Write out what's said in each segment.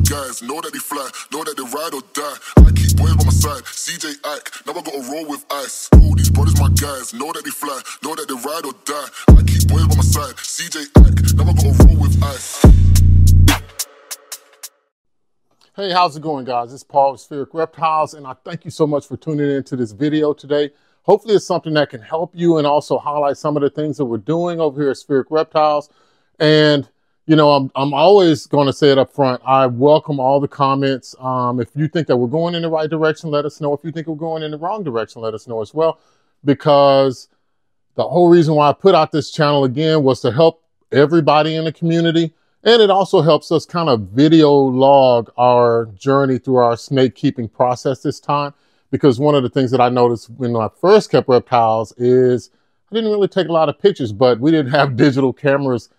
guys, know that they fly, know that they ride or die. I keep boys by my side, CJ Ike, now I gotta roll with ice. All these brothers my guys, know that they fly, know that they ride or die. I keep boys by my side, CJ Ike, now I gotta roll with ice. Hey, how's it going, guys? It's Paul with Spheric Reptiles, and I thank you so much for tuning into this video today. Hopefully it's something that can help you and also highlight some of the things that we're doing over here at Spheric Reptiles. And, you know, I'm always going to say it up front. I welcome all the comments. If you think that we're going in the right direction, let us know. If you think we're going in the wrong direction, let us know as well. Because the whole reason why I put out this channel again was to help everybody in the community. And it also helps us kind of video log our journey through our snake keeping process this time. Because one of the things that I noticed when I first kept reptiles is I didn't really take a lot of pictures, but we didn't have digital cameras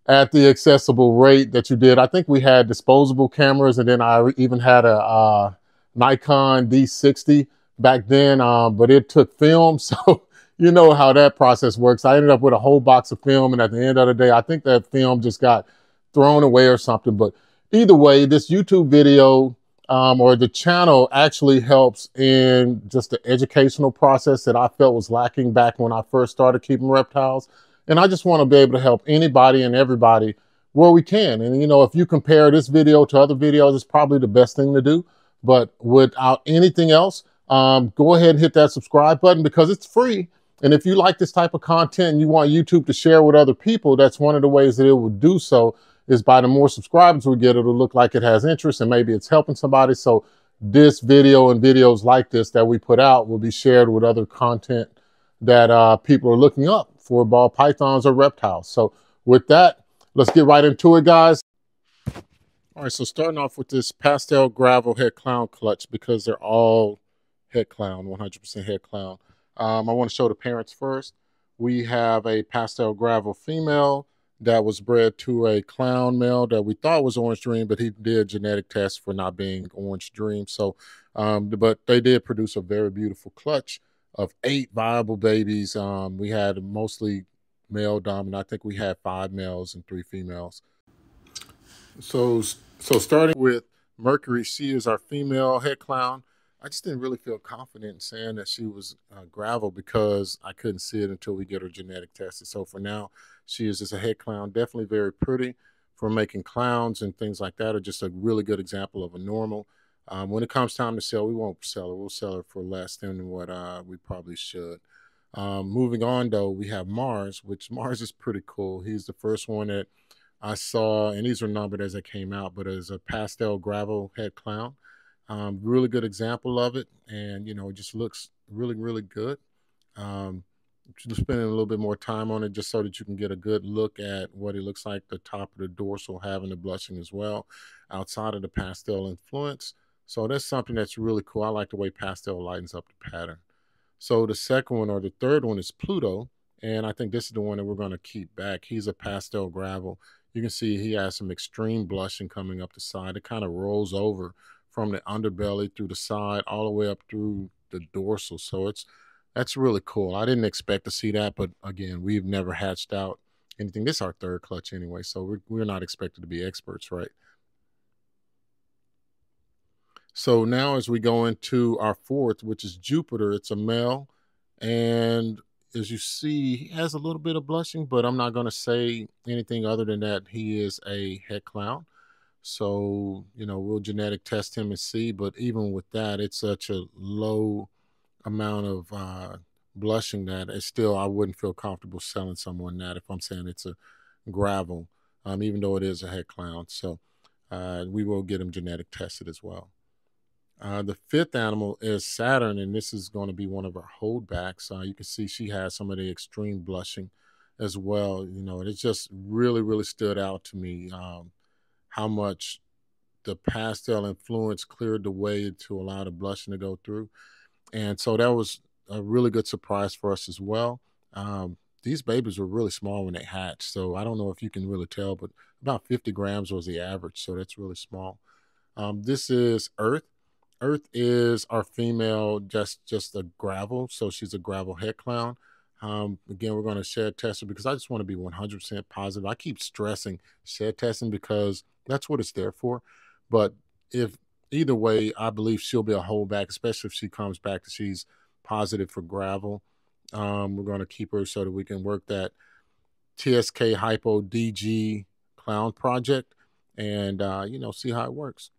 at the accessible rate that you did. I think we had disposable cameras, and then I even had a Nikon D60 back then, but it took film. So you know how that process works. I ended up with a whole box of film, and at the end of the day, I think that film just got thrown away or something. But either way, this YouTube video or the channel actually helps in just the educational process that I felt was lacking back when I first started keeping reptiles. And I just want to be able to help anybody and everybody where we can. And, you know, if you compare this video to other videos, it's probably the best thing to do. But without anything else, go ahead and hit that subscribe button because it's free. And if you like this type of content and you want YouTube to share with other people, that's one of the ways that it will do so. Is by the more subscribers we get, it'll look like it has interest and maybe it's helping somebody. So this video and videos like this that we put out will be shared with other content that people are looking up for ball pythons or reptiles. So with that, let's get right into it, guys. All right, so starting off with this pastel gravel head clown clutch because they're all head clown, 100% head clown. I want to show the parents first. We have a pastel gravel female that was bred to a clown male that we thought was Orange Dream, but he did genetic test for not being Orange Dream. So, but they did produce a very beautiful clutch of 8 viable babies. We had mostly male dominant. I think we had 5 males and 3 females. So starting with Mercury, she is our female head clown. I just didn't really feel confident in saying that she was gravel because I couldn't see it until we get her genetic tested. So for now, she is just a head clown, definitely very pretty for making clowns and things like that, or just a really good example of a normal. When it comes time to sell, we won't sell her. We'll sell her for less than what we probably should. Moving on, though, we have Mars, which Mars is pretty cool. He's the first one that I saw, and these are numbered as they came out, but as a pastel gravel head clown. Really good example of it, and you know, it just looks really, really good. Just spending a little bit more time on it just so that you can get a good look at what it looks like, the top of the dorsal having the blushing as well, outside of the pastel influence. So that's something that's really cool. I like the way pastel lightens up the pattern. So the second one or the third one is Pluto, and I think this is the one that we're going to keep back. He's a pastel gravel. You can see he has some extreme blushing coming up the side. It kind of rolls over from the underbelly through the side all the way up through the dorsal. So that's really cool. I didn't expect to see that, but again, we've never hatched out anything. This is our third clutch anyway, so we're not expected to be experts, right? So now as we go into our fourth, which is Jupiter, it's a male, and as you see, he has a little bit of blushing, but I'm not going to say anything other than that he is a head clown. So, you know, we'll genetic test him and see, but even with that, it's such a low amount of blushing that it's still, I wouldn't feel comfortable selling someone that if I'm saying it's a gravel, even though it is a head clown. So we will get him genetic tested as well. The fifth animal is Saturn, and this is going to be one of our holdbacks. You can see she has some of the extreme blushing as well, you know, and it just really, really stood out to me. How much the pastel influence cleared the way to allow the blushing to go through. And so that was a really good surprise for us as well. These babies were really small when they hatched, so I don't know if you can really tell, but about 50 grams was the average, so that's really small. This is Earth. Earth is our female, just a gravel, so she's a gravel head clown. Again, we're going to shed test her because I just want to be 100% positive. I keep stressing shed testing because that's what it's there for. But if either way, I believe she'll be a holdback, especially if she comes back and she's positive for gravel. We're going to keep her so that we can work that TSK Hypo DG clown project and, you know, see how it works.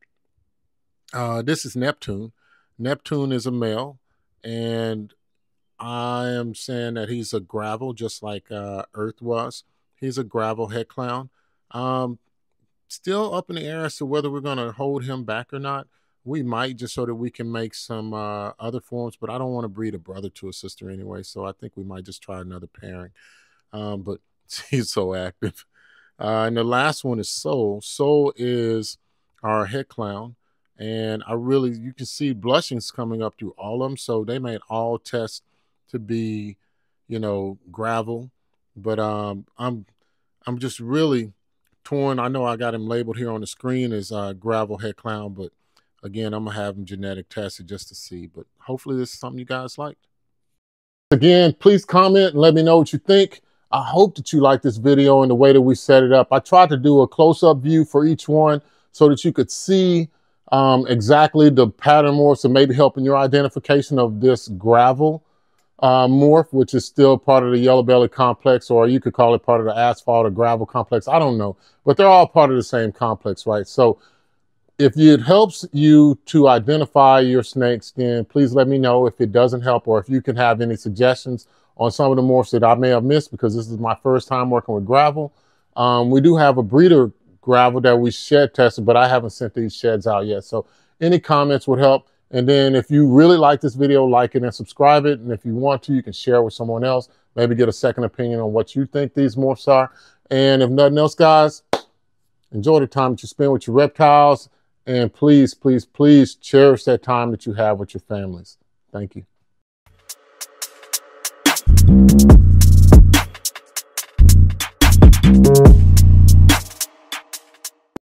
This is Neptune. Neptune is a male, and I am saying that he's a gravel, just like Earth was. He's a gravel head clown. Still up in the air as to whether we're going to hold him back or not. We might, just so that we can make some other forms, but I don't want to breed a brother to a sister anyway, so I think we might just try another pairing. But he's so active. And the last one is Soul. Soul is our head clown. And you can see blushings coming up through all of them. So they may all test to be, you know, gravel. But I'm just really torn. I know I got him labeled here on the screen as gravel head clown, but again, I'm gonna have him genetic tested just to see. But hopefully this is something you guys liked. Again, please comment and let me know what you think. I hope that you like this video and the way that we set it up. I tried to do a close-up view for each one so that you could see exactly the pattern morphs and maybe helping your identification of this gravel morph, which is still part of the yellow belly complex, or you could call it part of the asphalt or gravel complex. I don't know, but they're all part of the same complex, right? So if it helps you to identify your snakes, then please let me know. If it doesn't help, or if you can have any suggestions on some of the morphs that I may have missed, because this is my first time working with gravel. We do have a breeder gravel that we shed tested, but I haven't sent these sheds out yet. So any comments would help. And then if you really like this video, like it and subscribe it. And if you want to, you can share with someone else, maybe get a second opinion on what you think these morphs are. And if nothing else, guys, enjoy the time that you spend with your reptiles. And please, please, please cherish that time that you have with your families. Thank you.